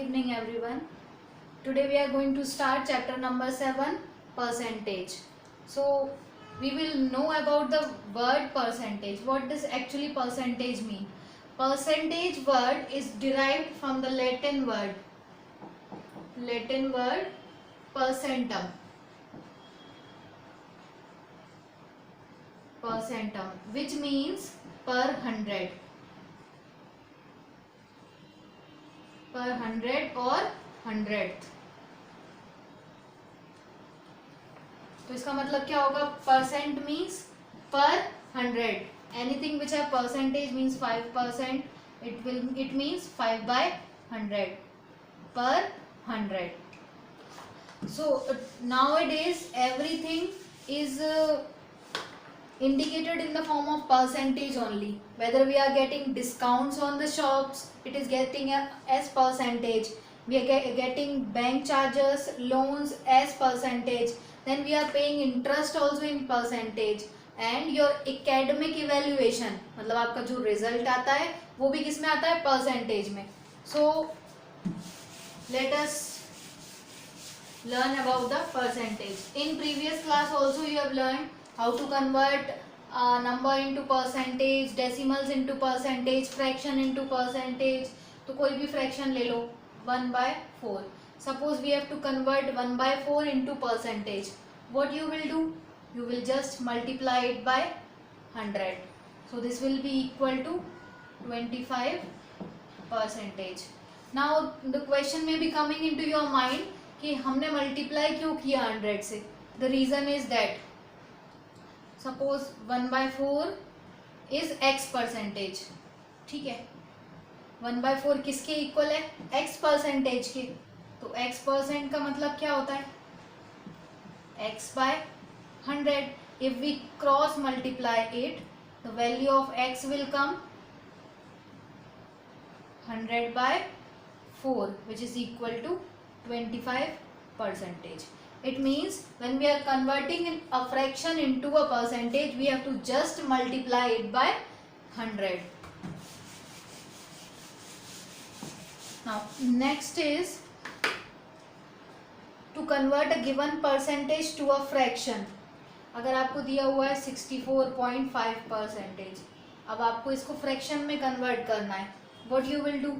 evening everyone. Today we are going to start chapter number 7, percentage. So we will know about the word percentage. What does actually percentage mean? Percentage word is derived from the Latin word percentum. Percentum, which means per hundred or hundredth. तो इसका मतलब क्या होगा? Percent means पर hundred. Anything which है percentage means 5%. It means 5/100 per 100. So nowadays everything is indicated in the form of percentage only. Whether we are getting discounts on the shops, it is getting as percentage. We are getting bank charges, loans as percentage. Then we are paying interest also in percentage. And your academic evaluation, मतलब आपका जो result आता है वो भी किस में आता है? percentage में. So let us learn about the percentage. In previous class also you have learned how to convert number into percentage, decimals into percentage, fraction into percentage. तो कोई भी fraction ले लो, 1/4. Suppose we have to convert 1/4 into percentage. What you will do? You will just multiply it by 100. So this will be equal to 25%. Now the question may be coming into your mind कि हमने multiply क्यों किया 100 से? The reason is that suppose 1/4 is x percentage. ठीक है, 1/4 किसके equal है? x percentage के. तो x परसेंट का मतलब क्या होता है? x by 100. If we cross multiply it, the value of x will come 100/4, which is equal to 25%. It means when we are converting a fraction into a percentage, we have to just multiply it by 100. Now next is to convert a given percentage to a fraction. अगर आपको दिया हुआ है 64.5%, अब आपको इसको fraction में convert करना है. What you will do?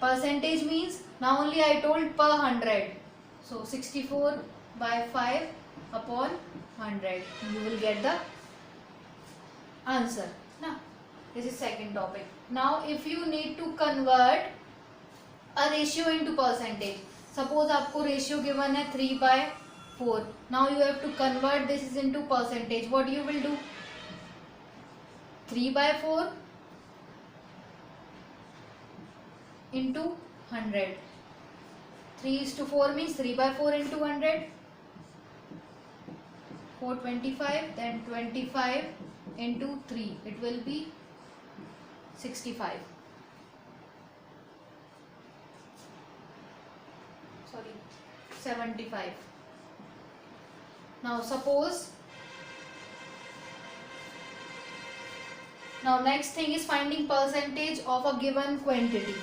Percentage means now only I told per 100. So 64/5/100. You will get the answer. Now this is second topic. Now if you need to convert a ratio into percentage, suppose आपको ratio given है 3/4. Now you have to convert this into percentage. What you will do? 3/4 into 100. 3:4 means 3/4 into 100. 425. Then 25 into 3. It will be 65. Sorry, 75. Now suppose, now next thing is finding percentage of a given quantity.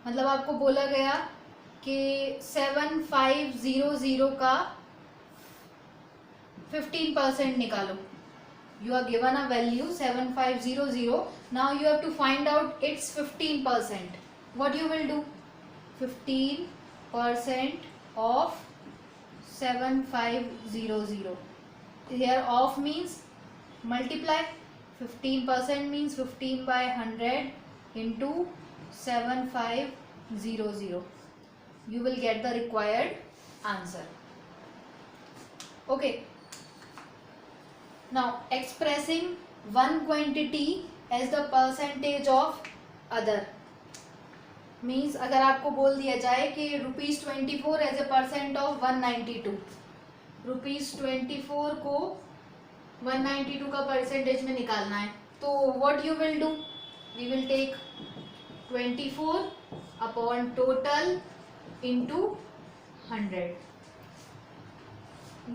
मतलब आपको बोला गया कि 7500 का 15% निकालो. You are given a value 7500. Now you have to find out its 15%. What you will do? 15% of 7500. Here of means multiply. 15% means 15/100 into 7500. You will get the required answer. Okay. Now expressing one quantity as the percentage of other means अगर आपको बोल दिया जाए कि ₹24 as a percent of 192, ₹24 को 192 का percentage में निकालना है. तो what you will do? We will take 24 upon total into 100.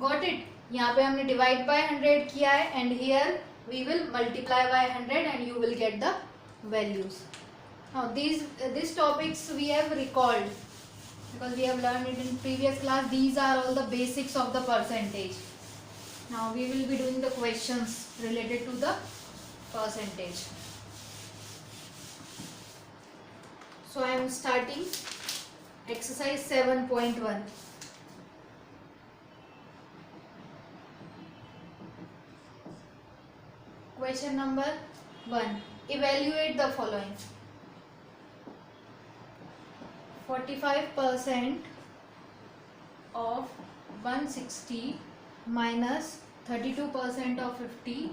Got it? यहाँ पे हमने divide by 100 किया है and here we will multiply by 100 and you will get the values. Now these topics we have recalled because we have learned it in previous class. These are all the basics of the percentage. Now we will be doing the questions related to the percentage. So I am starting exercise 7.1. Question number 1. Evaluate the following. 45% of 160 minus 32% of 50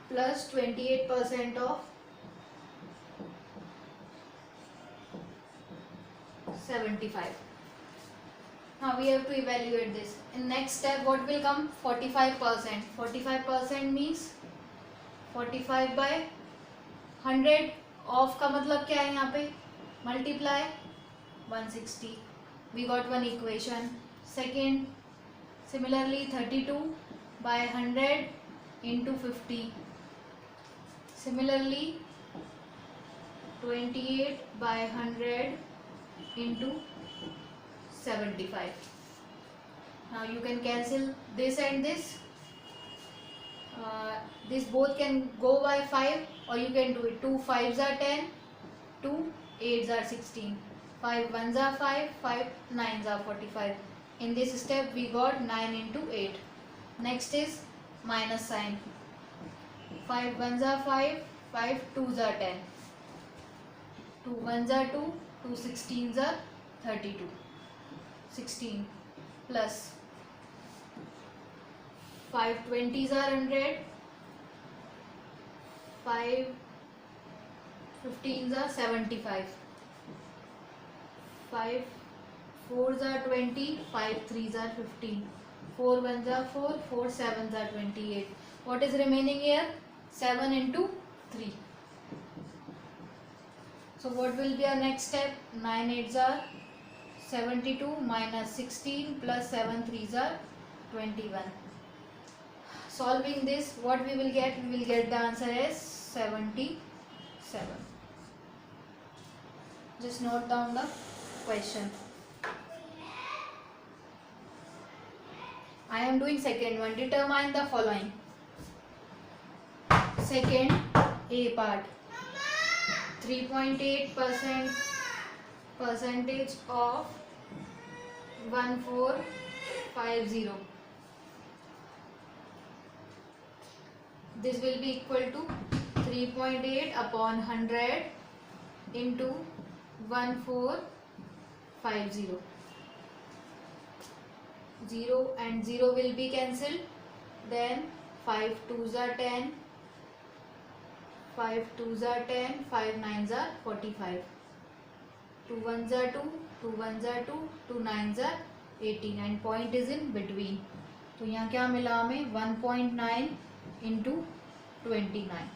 plus 28% of 75. Now we have to evaluate this. In next step what will come? 45%. 45% means 45 by 100. Of का मतलब क्या है यहाँ पे? Multiply 160. We got one equation. Second, similarly 32 by 100 into 50. Similarly 28 by 100 into 75. Now you can cancel this and this. This both can go by 5, or you can do it 2 5s are 10, 2 8s are 16, 5 1s are 5, 5 9s are 45. In this step we got 9 into 8. Next is minus sign. 5 1s are 5, 5 2s are 10, 2 1s are 2, 2 16s are 32. 16 plus 5 20s are 100, 5 15s are 75, 5 4s are 20, 5 3s are 15, 4 1s are 4, 4 7s are 28. What is remaining here? 7 into 3. So what will be our next step? 9 8s are 72 minus 16 plus 7 3s are 21. Solving this, what we will get? We will get the answer as 77. Just note down the question. I am doing second one. Determine the following. Second A part. 3.8% percentage of 1450. This will be equal to 3.8 upon 100 into 1450. 0 and 0 will be cancelled. Then 5 2s are 10, 5 2s are 10, 5 9s are 45. 2 1s are 2, 2 1s are 2, 2 9s are 18 and point is in between. तो यहाँ क्या मिला हमें? 1.9 into 29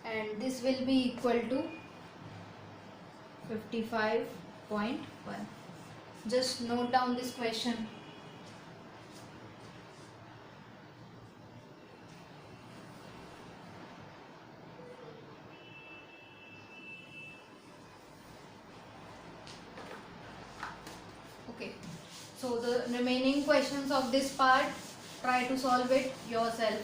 and this will be equal to 55.1. Just note down this question. Okay, so the remaining questions of this part, try to solve it yourself.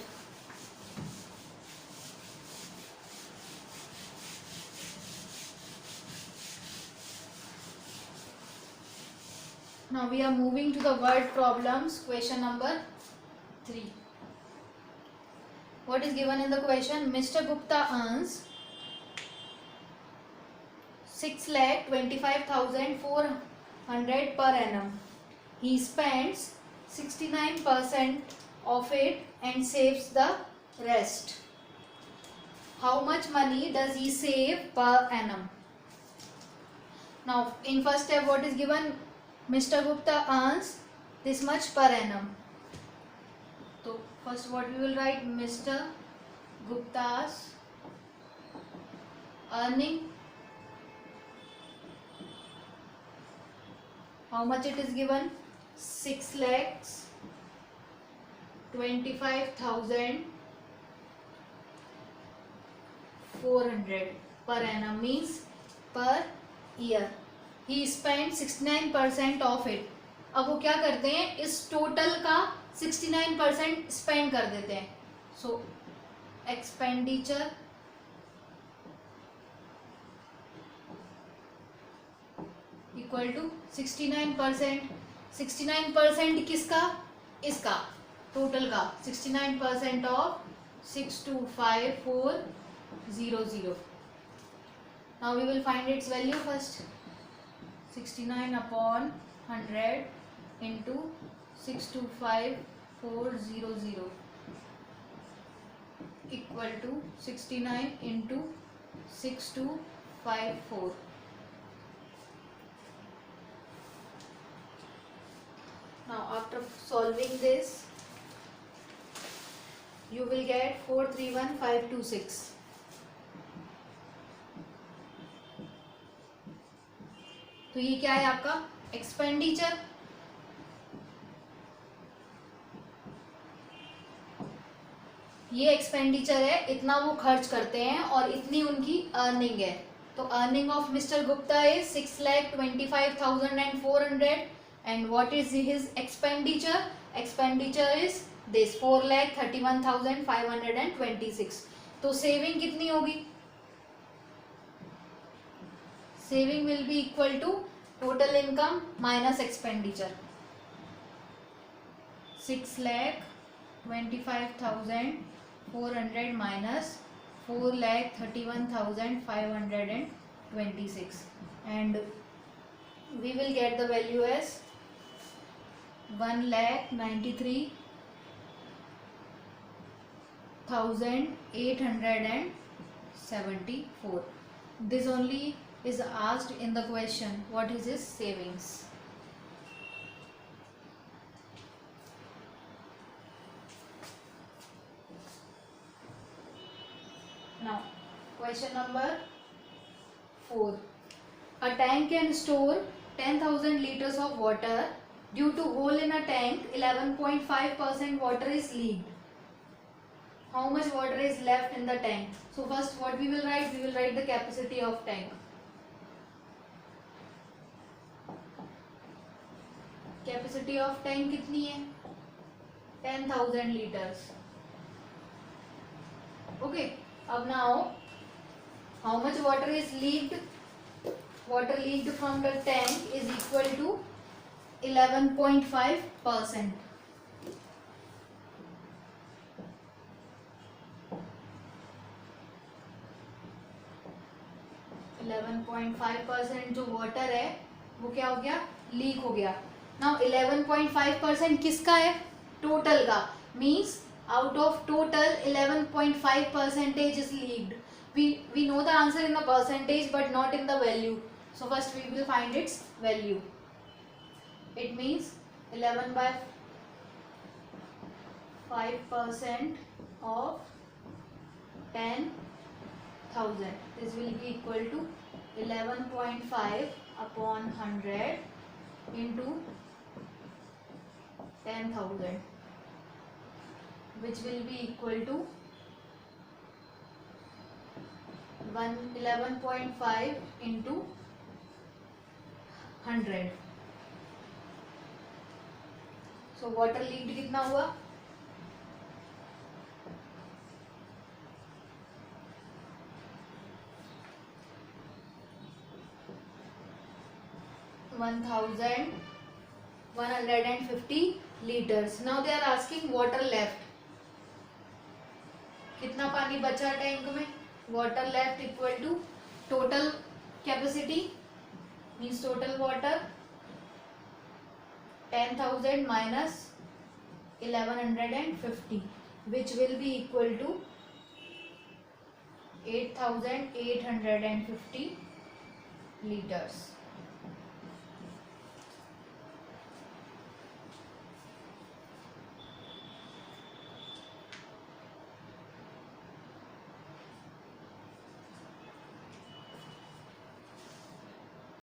Now we are moving to the word problems. Question number 3. What is given in the question? Mr. Gupta earns 6,25,400 per annum. He spends 69% of it and saves the rest. How much money does he save per annum? Now in first step what is given? Mr. Gupta earns this much per annum. So first what we will write? Mr. Gupta's earning. How much it is given? 6,25,400 400 per annum means per year. He spent 69% of it. अब वो क्या करते हैं, इस total का 69% spend कर देते हैं. सो एक्सपेंडिचर इक्वल टू 69%. 69% किसका, इसका टोटल का 69% of 625400. Now we will find its value first. 69 upon 100 into 625400 equal to 69 into 6254. Now after solving this you will get 431526. तो ये क्या है आपका एक्सपेंडिचर. ये एक्सपेंडिचर है, इतना वो खर्च करते हैं और इतनी उनकी अर्निंग है. तो earning of mister Gupta is 6,25,400 and what is his expenditure? Expenditure is this 4,31,526. तो सेविंग कितनी होगी? Saving will be equal to total income minus expenditure. 6,25,400 minus 4,31,526 and we will get the value as 1,93,874. This only is asked in the question, what is his savings? Now question number 4. A tank can store 10,000 liters of water. Due to hole in a tank, 11.5% water is leaked. How much water is left in the tank? So first what we will write? We will write the capacity of tank. Capacity of tank कितनी है? 10,000 liters. Okay. अब now, how much water is leaked? Water leaked from the tank is equal to 11.5%. 11.5% जो water है वो क्या हो गया, leak हो गया. नाउ 11.5% किसका है, टोटल का. Means out of total 11.5% is leaked. We know the answer in the percentage but not in the value. So first we will find its value. It means 11/5% of 10,000. This will be equal to 11.5 upon 100 into 10,000, which will be equal to 11.5 into 100. So water leaked कितना हुआ, 1,150 liters. Now they are asking water left. कितना पानी बचा tank में, water left equal to total capacity means total water 10,000 minus 1150, which will be equal to 8,850 liters.